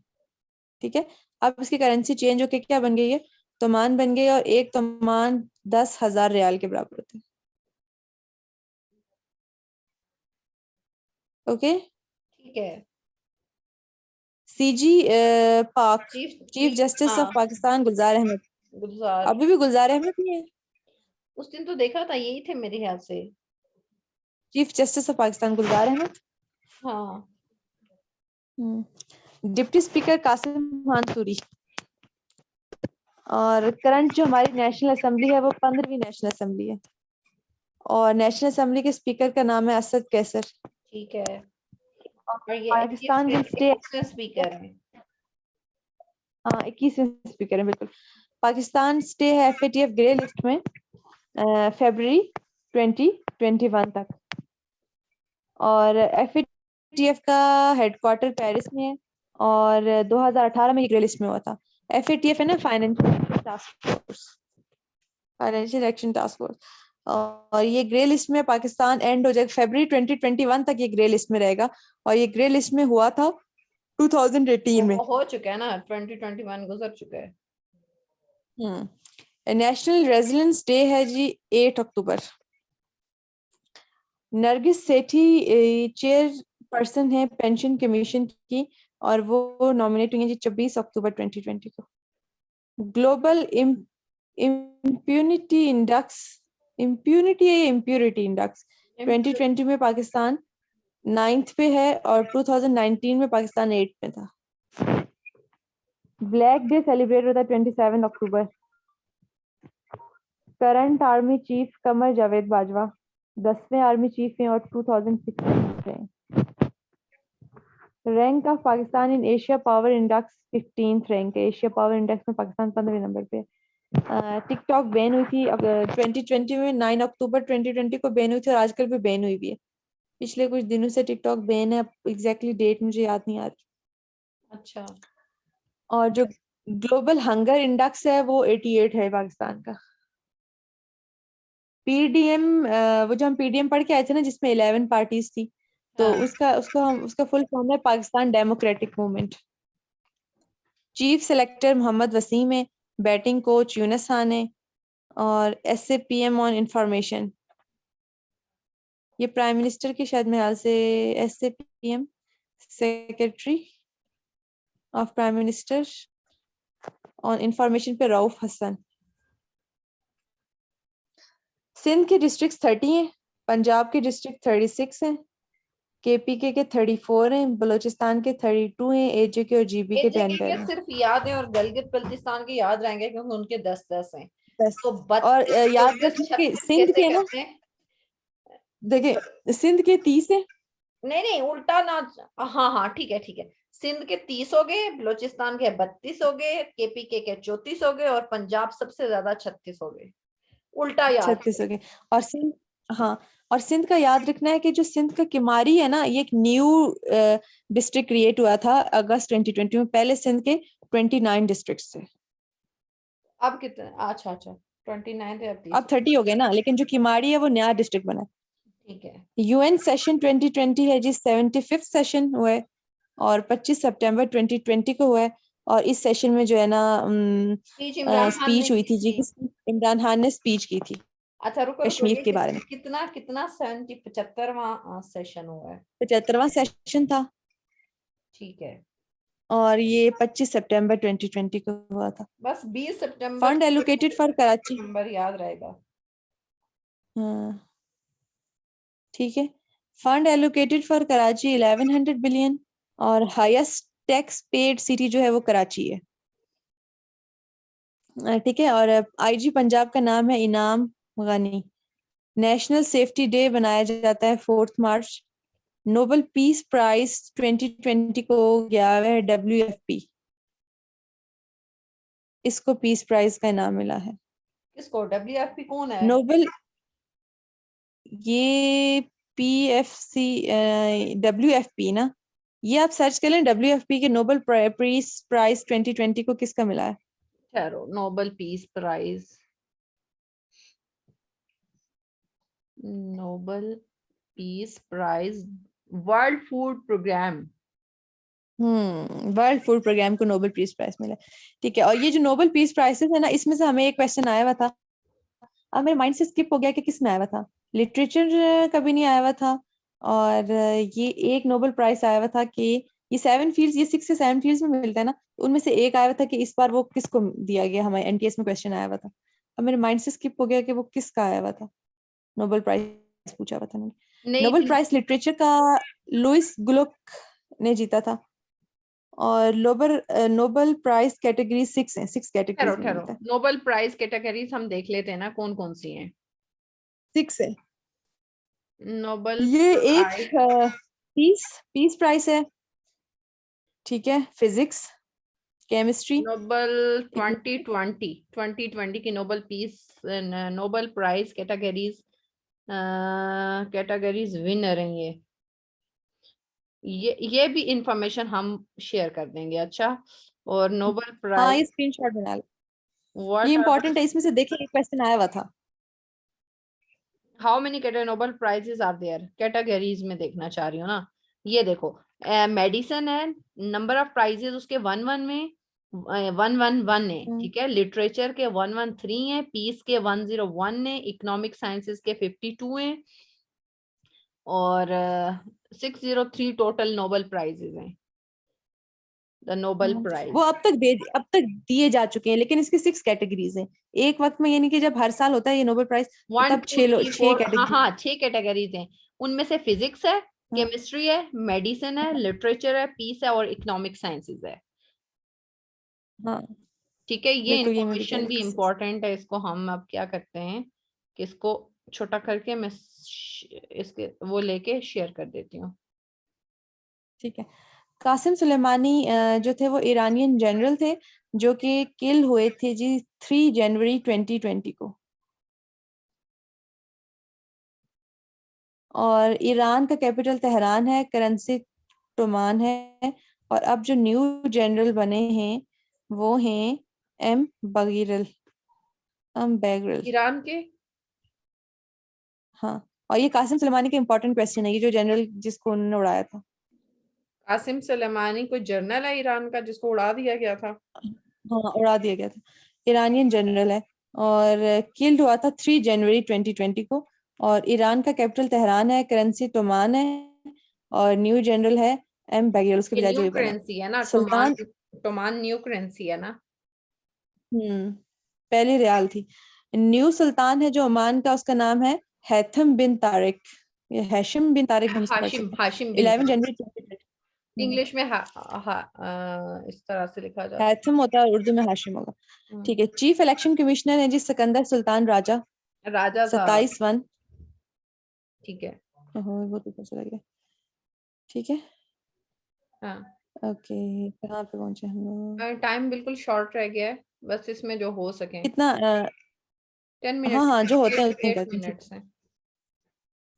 ठीक है। अब इसकी करेंसी चेंज होके क्या बन गई है, तोमान बन गई, और एक तोमान 10,000 रियाल के बराबर होते हैं। ओके। ठीक है। CG पाक chief chief chief justice of हाँ। पाकिस्तान गुलजार अहमद। गुलजार। अभी भी गुलजार अहमद ही है उस दिन तो देखा था यही थे मेरे ख्याल से। Chief justice of Pakistan, Gulzar Ahmed. हाँ। Deputy speaker Qasim Mansuri. और करंट जो हमारी नेशनल असेंबली है वो 15वीं नेशनल असेंबली है, और नेशनल असेंबली के स्पीकर का नाम है असद कैसर। ठीक है। और ये पाकिस्तान विल स्टे, 21 स्पीकर है। हाँ 21वें स्पीकर है बिल्कुल। पाकिस्तान स्टे है FATF ग्रे लिस्ट में फरवरी 2021 तक। और FATF का हेडक्वार्टर पेरिस में है, और 2018 में ये ग्रे लिस्ट में हुआ था। FATF है ना, financial task force, financial action task force. और ये ग्रे लिस्ट में पाकिस्तान एंड हो जाएगा फरवरी 2021 तक, ये ग्रे लिस्ट में रहेगा। और ये ग्रे लिस्ट में हुआ था 2018 में। वो हो चुका है ना, 2021 गुजर चुका है। नेशनल रेजिडेंस डे है जी 8 अक्टूबर। नरगिस सेठी चेयर पर्सन है पेंशन कमीशन की, और वो नॉमिनेट हुई है जी 24 अक्टूबर 2020 को। ग्लोबल इम्प्यूनिटी इंडेक्स, इम्प्यूनिटी या इम्प्यूरिटी इंडेक्स 2020 में पाकिस्तान 9th पे है, और 2019 में पाकिस्तान 8th में था। ब्लैक डे सेलिब्रेट होता है 27 अक्टूबर। Current army chief Qamar Javed Bajwa 10वें आर्मी चीफ हैं और 2016 से हैं। Rank of Pakistan in Asia power index 15th rank है। एशिया पावर इंडेक्स में पाकिस्तान 15वें नंबर पे है। टिकटॉक बैन हुई थी अब 2020 में, 9 अक्टूबर 2020 को बैन हुई थी, और आजकल भी बैन हुई भी है। पिछले कुछ दिनों से टिकटॉक बैन है, एग्जैक्टली डेट मुझे याद नहीं आ रही। अच्छा। और जो ग्लोबल हंगर इंडेक्स है वो 88 है पाकिस्तान का। PDM, वो जो हम PDM पढ़ के आए थे ना जिसमें 11 पार्टीज थी, तो हाँ। उसका फुल फॉर्म है Pakistan democratic movement. Chief selector Mohammad Waseem है, बैटिंग कोच यूनुस खान है, और SAPM ऑन इंफॉर्मेशन ये प्राइम मिनिस्टर के शायद मेरे ख्याल से SAPM secretary of prime minister on information पे रऊफ हसन। सिंध के डिस्ट्रिक्ट 30 हैं, पंजाब के डिस्ट्रिक्ट 36 हैं, KPK के 34 हैं, बलूचिस्तान के 32 हैं, AJK और GB के 10 के हैं। सिर्फ याद है और गिलगित बल्तिस्तान के याद रहेंगे क्योंकि उनके 10-10 हैं। 10 तो और 32 याद रखिए कि 36 सिंध कैसे के ना, करते हैं? देखिए सिंध के 30 है। नहीं नहीं उल्टा ना। हाँ हाँ ठीक है ठीक है। सिंध के 30 हो गए, बलूचिस्तान के 32 हो गए, KPK के 34 हो गए और पंजाब सबसे ज्यादा 36 हो गए। उल्टा याद 36 हो गए। और सिंध, हाँ, और सिंध का याद रखना है कि जो सिंध का किमारी है ना, ये एक न्यू डिस्ट्रिक्ट क्रिएट हुआ था अगस्त 2020 में। पहले सिंध के 29 डिस्ट्रिक्ट थे। अब कितने? अच्छा अच्छा 29 थे, अब 30 अब 30 हो गए ना, लेकिन जो किमारी है वो नया डिस्ट्रिक्ट बना है। ठीक है। UN सेशन 2020 है जी, 75th सेशन हुआ है और 25 सितंबर 2020 को हुआ है। और इस सेशन में जो है ना स्पीच इमरान खान ने स्पीच हुई की थी जी, थी। इमरान खान ने स्पीच की थी अच्छा रुको रुको, कश्मीर ये के बारे में। कितना कितना 75वां सेशन हुआ है? 75वां सेशन था ठीक है। और ये 25 सितंबर 2020 को हुआ था। बस 20 सितंबर fund allocated for Karachi. Number याद रहेगा। हाँ ठीक है। Fund allocated for Karachi 1100 billion और हाईएस्ट टैक्स पेड सिटी जो है वो कराची है। ठीक है। और IG पंजाब का नाम है इनाम गनी। नेशनल सेफ्टी डे बनाया जाता है 4 मार्च। नोबेल पीस प्राइज 2020 को गया है WFP, इसको पीस प्राइज का इनाम मिला है। किसको? WFP कौन है? नोबेल, ये PFC WFP ना, ये आप सर्च कर लें WFP के नोबेल पीस प्राइज 2020 को किसका मिला है। ठहरो, Nobel peace prize, Nobel peace prize, world food programme. World food programme को नोबेल पीस प्राइज मिला। ठीक है। और ये जो नोबेल पीस प्राइजेस है ना, इसमें से हमें एक क्वेश्चन आया हुआ था, अब मेरे माइंड से स्किप हो गया कि किस में आया हुआ था। लिटरेचर कभी नहीं आया हुआ था। और ये एक नोबेल प्राइज आया हुआ था कि ये 7 फील्ड्स, ये 6 से 7 फील्ड्स में मिलता है ना, उनमें से एक आया हुआ था कि इस बार वो किसको दिया गया। हमारे NTS में क्वेश्चन आया हुआ था, अब मेरे माइंड से स्किप हो गया कि वो किसका आया हुआ था। नोबेल प्राइज पूछा हुआ था उन्होंने। नहीं नोबेल प्राइज लिटरेचर का लुइस ग्लुक ने जीता था। और नोबेल प्राइज कैटेगरी 6 है, 6 ठहरो कैटेगरीज में ठहरो, मिलता है। नोबेल प्राइज कैटेगरीज हम देख लेते हैं ना कौन कौन सी हैं। 6 है। नोबेल ये एक प्राइज, पीस पीस प्राइस है। ठीक है। फिजिक्स, केमिस्ट्री, नोबेल 2020 की Nobel peace, Nobel prize categories, categories winner हैं ये भी इंफॉर्मेशन हम शेयर कर देंगे। अच्छा, और नोबेल हाँ प्राइज ये स्क्रीनशॉट बना लो, ये व्हाट आर द, इंपॉर्टेंट है। इसमें से देखिए एक क्वेश्चन आया हुआ था। How many Nobel prizes are there, categories में देखना चाह रही हूँ ना। ये देखो, मेडिसिन है, नंबर ऑफ प्राइजेस उसके 11 में 111 है। हम्म, ठीक है। लिटरेचर के 113 है, पीस के 101 है, इकोनॉमिक साइंसेस के 52 है और 603 टोटल नोबेल प्राइजेस हैं। द नोबेल वो प्राइज अब तक दिए जा चुके हैं, लेकिन इसकी 6 कैटेगरीज हैं। एक वक्त में, यानी कि जब हर साल होता है ये नोबेल प्राइज, तो 1 तब 2 3 छह 4, हाँ कैटेगरी। हाँ 6 कैटेगरीज हैं। उनमें से फिजिक्स है, केमिस्ट्री है, मेडिसिन है, लिटरेचर है, पीस है और इकोनॉमिक साइंसेज है। हाँ ठीक है। ये बिल्कुल, ये मैं भी कह इंफॉर्मेशन रही भी थी। इंपॉर्टेंट है, इसको हम अब क्या करते हैं कि इसको छोटा करके मैं इसके वो लेके शेयर कर देती हूँ। ठीक है। कासिम सुलेमानी जो थे वो ईरानियन जनरल थे, जो कि किल हुए थे जी 3 जनवरी 2020 को। और ईरान का कैपिटल तेहरान है, करेंसी टोमान है। और अब जो न्यू जनरल बने हैं वो हैं एम बगीरल एम बैगरल। ईरान के हाँ। और ये कासिम सुलेमानी का इंपॉर्टेंट क्वेश्चन है, ये जो जनरल जिसको उन्होंने उड़ाया था। कासिम सुलेमानी कोई जर्नल है ईरान का जिसको उड़ा दिया गया था? हाँ उड़ा दिया गया था। ईरानियन जनरल है और किल्ड हुआ था 3 जनवरी 2020 को। और ईरान का कैपिटल तेहरान है, करेंसी टोमान है और न्यू जनरल है एम बैगियर, उसके ये बजाय जो न्यू भी बना है। करेंसी है ना, टोमान। सुल्तान टोमान न्यू करेंसी है ना। पहली रियाल थी। न्यू सुल्तान है जो ओमान का, उसका नाम है हैथम बिन तारिक, ये हैशिम बिन तारिक भी हम इसको पढ़ हाशिम, सकते हैं। हाशिम बिन 11 तारिक। जनवरी 2020। इंग्लिश में इस तरह से लिखा जाता हैथम होता है, उर्दू में हाशिम होगा। है। ठीक है, चीफ इलेक्शन कमिश्नर है जी सिकंदर सुल्तान राजा, राजा साहब। 27/1। ठीक है। वो तो चला गया। ठीक है, हाँ, ओके, कहाँ पे पहुंचे हम लोग? टाइम बिल्कुल शॉर्ट रह गया है, बस इसमें जो हो सके। कितना 10 हाँ मिनट्स हाँ, जो होते हैं एट उतने ही एट करते हैं, ठीक मिनट्स है। है।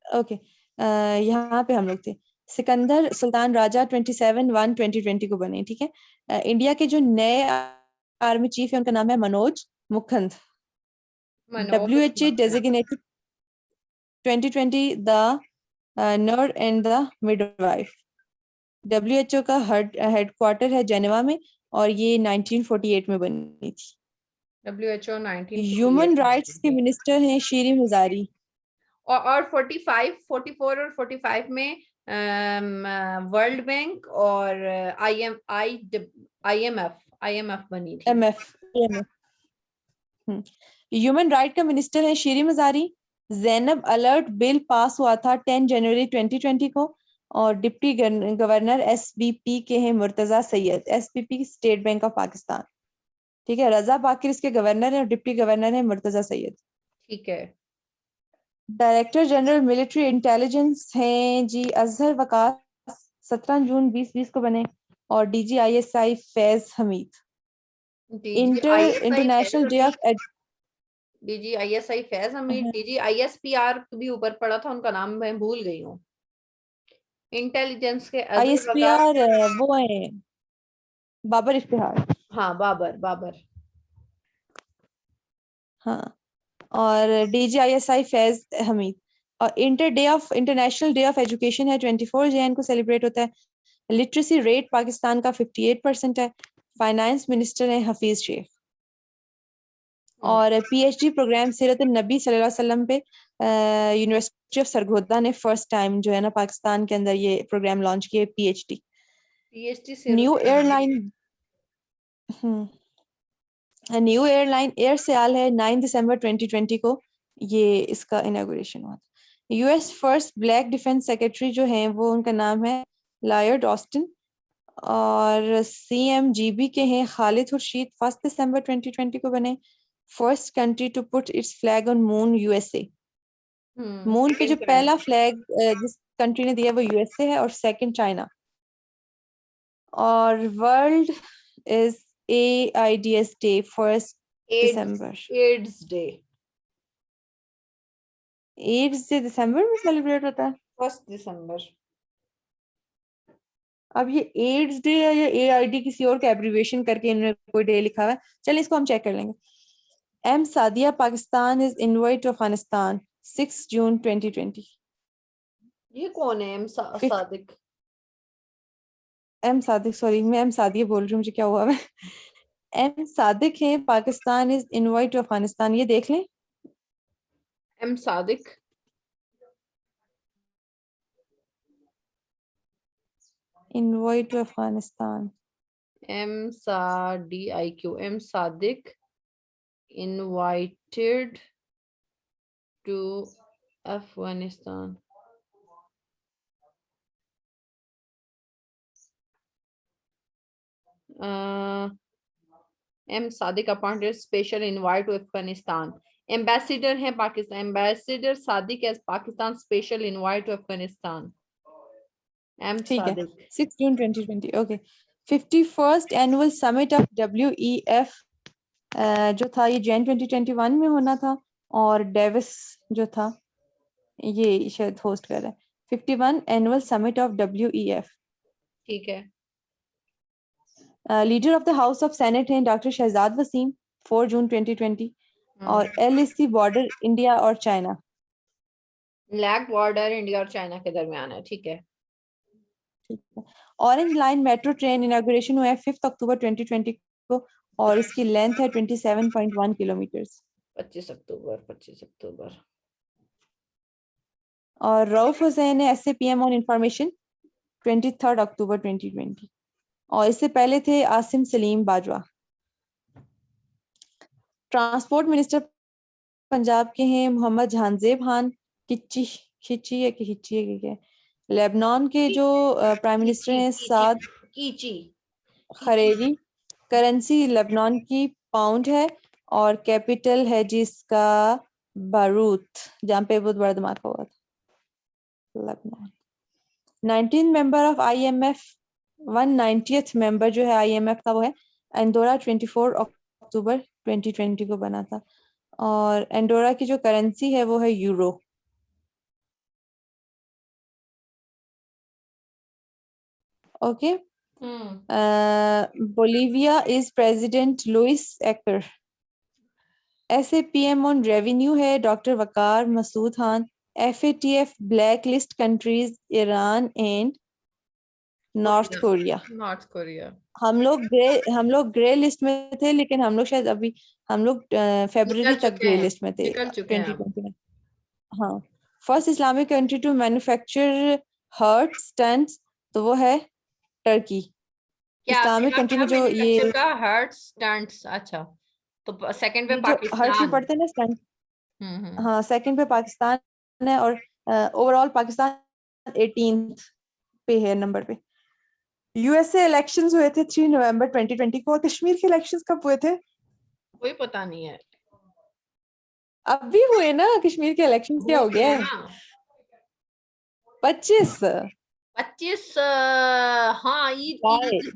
ओके, यहाँ पे हम लोग थे। सिकंदर सुल्तान राजा 27/1/2020 को बने, ठीक है। इंडिया के जो नए आर्मी चीफ है उनका नाम है Manoj Mukund. Manoj WHO designated 2020 the nerd and the midwife। WHO का हेडक्वार्टर है जेनेवा में और ये 1948 में बनी थी। WHO 1948 ह्यूमन में राइट्स बनी के थी। मिनिस्टर हैं शीरी मुजारी। और 45, 44 और 45 में वर्ल्ड बैंक और IMF बनी थी। IMF। ह्यूमन राइट का मिनिस्टर है Shireen Mazari. Zainab alert bill pass हुआ था 10 जनवरी 2020 को। और डिप्टी गवर्नर SBP के हैं Murtaza Syed, SBP state bank of Pakistan. ठीक है, रजा बाकिर इसके गवर्नर है और डिप्टी गवर्नर है मुर्तजा सैयद। ठीक है। डायरेक्टर जनरल मिलिट्री इंटेलिजेंस हैं जी अजहर वकास, 17 जून 2020 को बने। और DG ISI Faiz Hamid. International day of DG ISI Faiz Hamid, DG ISPR भी ऊपर पड़ा था, उनका नाम मैं भूल गई हूँ। इंटेलिजेंस के अजहर वकास। ISPR वो है बाबर इफ्तिहार। हाँ, बाबर बाबर। हाँ, और DG ISI फैज हमीद। और इंटरनेशनल डे ऑफ एजुकेशन है 24 जैन को सेलिब्रेट होता है। लिटरेसी रेट पाकिस्तान का 58% है। फाइनेंस मिनिस्टर है हफीज शेख। और PhD प्रोग्राम सीरत नबी सल्लल्लाहु अलैहि वसल्लम पे यूनिवर्सिटी ऑफ सरगोदा ने फर्स्ट टाइम जो है ना पाकिस्तान के अंदर ये प्रोग्राम लॉन्च किया PhD। New airline new airline air Sayal है 9 दिसंबर 2020 को, ये इसका इनॉग्रेशन हुआ था। US first black defence secretary जो हैं वो उनका नाम है लॉयड ऑस्टिन। और CMGB के हैं खालिद खुर्शीद, 1 दिसंबर 2020 को बने। First country to put its flag on moon USA। Moon पे जो पहला फ्लैग जिस कंट्री ने दिया वो USA है और सेकंड चाइना। और वर्ल्ड इज AIDS डे 1 दिसंबर। एड्स डे एड्स डे दिसंबर में सेलिब्रेट होता है। 1 दिसंबर। अब ये एड्स डे है या AID किसी और का एब्रिविएशन करके इन्होंने कोई डे लिखा हुआ है, चलिए इसको हम चेक कर लेंगे। M Sadia Pakistan is invite to Afghanistan 6 जून 2020। ये कौन है सादिक? M सादिक, सॉरी मैं M सादिया बोल रही हूँ, मुझे क्या हुआ है। M सादिक है Pakistan is invite to Afghanistan, ये देख लें। M Sadiq. Invite to Afghanistan. M Sadiq invited to Afghanistan. M Sadiq appointed special invite to Afghanistan. Ambassador है Pakistan, ambassador Sadiq as Pakistan special invite to Afghanistan. M ठीक है, सादिक। 6 जून 2020। Okay, 51st annual summit of WEF जो था ये जैन 2021 में होना था। और डेविस जो था ये शायद होस्ट कर रहा है 51 एनुअल समिट ऑफ WEF। ठीक है। Leader of the house of senate हैं डॉक्टर शहजाद वसीम, 4 जून 2020। और LAC बॉर्डर इंडिया और चाइना। ब्लैक बॉर्डर इंडिया और चाइना के दरमियान है, ठीक है। Orange line metro train inauguration हुआ है 5 अक्टूबर 2020 को और इसकी लेंथ है 27.1 किलोमीटर। 25 अक्टूबर 25 अक्टूबर। और रऊफ हुसैन है SAPM ऑन इंफॉर्मेशन 23 अक्टूबर 2020। और इससे पहले थे आसिम सलीम बाजवा। ट्रांसपोर्ट मिनिस्टर पंजाब के हैं मोहम्मद जहांजेब खान खिची खिची है कि हिची है कि क्या है। लेबनान के जो प्राइम मिनिस्टर हैं साद कीची खरेरी। करेंसी लेबनान की पाउंड है और कैपिटल है जिसका बारूत, जहाँ पे बहुत बड़ा धमाका हुआ था Lebanon. 19 member of IMF, 190th member जो है IMF का वो है एंडोरा। 24 अक्टूबर 2020 को बना था। और एंडोरा की जो करेंसी है वो है euro. Okay. Bolivia is president Luis एक्टर। SAPM ऑन रेवेन्यू है doctor Waqar Masood Khan. FATF black list countries Iran and North Korea. North Korea. हम लोग ग्रे लिस्ट में थे, लेकिन हम लोग फरवरी तक ग्रे लिस्ट में थे निकल चुके हैं हम। 2020 में। हाँ। First Islamic country to manufacture heart stents, तो वो है टर्की। क्या इस्लामिक क्या कंट्री क्या में जो ये मैन्युफैक्चर का हार्ट स्टंट्स। अच्छा, तो सेकंड पे जो हर्ट में पाकिस्तान। पड़ते हैं ना स्टंट, हम्म। हाँ सेकंड पे पाकिस्तान है। और ओवरऑल पाकिस्तान 18th पे है नंबर पे। USA इलेक्शंस हुए थे 3 नवंबर 2020 को। और कश्मीर के इलेक्शंस कब हुए थे? कोई पता नहीं है। अब भी हुए ना कश्मीर के इलेक्शंस, क्या हो हुए गया हैं है? ना 25 25। हाँ ईद जुलाई। ईद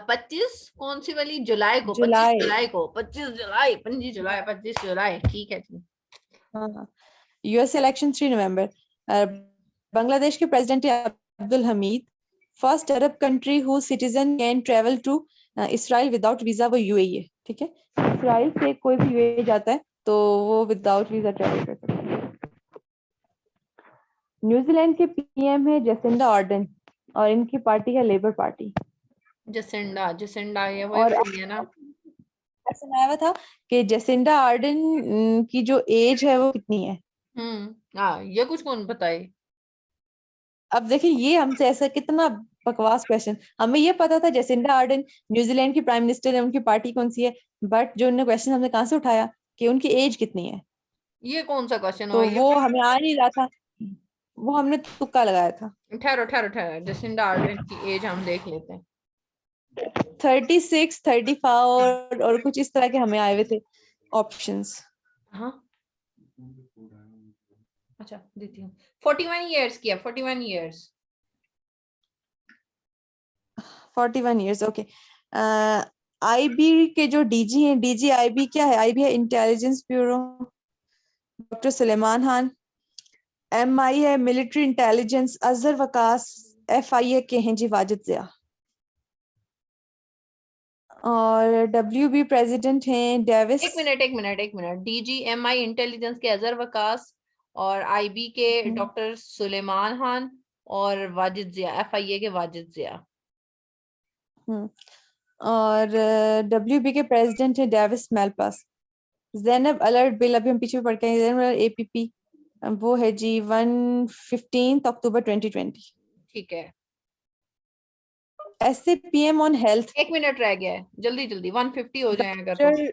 25 कौन सी वाली? जुलाई को, 25 जुलाई। जुलाई को, 25 जुलाई, 25 जुलाई, 25 जुलाई, ठीक है जी। हाँ। US इलेक्शन 3 नवंबर। बांग्लादेश के प्रेसिडेंट है Abdul Hamid. First Arab country who citizen can travel to Israel without visa वो UAE है। ठीक है, इसराइल से कोई भी UAE जाता है तो वो विदाउट वीजा ट्रेवल कर सकता है। न्यूजीलैंड के PM है जेसिंडा आर्डन और इनकी पार्टी है लेबर पार्टी। जसिंडा जसिंडा ये वही और वाली है ना? ऐसा सुनाया हुआ था कि जेसिंडा आर्डन की जो एज है वो कितनी है। हाँ, ये कुछ कौन बताए? अब देखिए ये हमसे ऐसा कितना बकवास क्वेश्चन। हमें ये पता था जेसिंडा आर्डन न्यूजीलैंड की प्राइम मिनिस्टर है, उनकी पार्टी कौन सी है, बट जो उन्होंने क्वेश्चन हमने कहाँ से उठाया कि उनकी एज कितनी है, ये कौन सा क्वेश्चन हुआ तो ये? वो हमें आ नहीं रहा था, वो हमने तुक्का लगाया था। ठहरो ठहरो ठहरो, जसिंडा आर्डन की एज हम देख लेते हैं। 36 35 और कुछ इस तरह के हमें आए हुए थे ऑप्शंस। हाँ, अच्छा देती हूँ। 41 ईयर्स किया, 41 ईयर्स। 41 years, okay. IB के जो DG हैं, DG IB क्या है? IB है intelligence bureau, doctor Suleman Khan. MI है military intelligence, Azhar Waqas. FIA के हैं जी वाजिद जिया। और WB प्रेसिडेंट हैं डेविस। एक मिनट, DGMI इंटेलिजेंस के अजहर वकास, और IB के डॉक्टर सुलेमान खान, और वाजिद जिया, FIA के वाजिद जिया। और WB के प्रेसिडेंट हैं डेविस मेलपास। जैनब अलर्ट बिल अभी हम पीछे पढ़ के आए, जैनब अलर्ट APP वो है जी 15 अक्टूबर 2020। ठीक है, SAPM ऑन हेल्थ एक मिनट रह गया है, जल्दी जल्दी 150 हो जाए अगर तो। डॉक्टर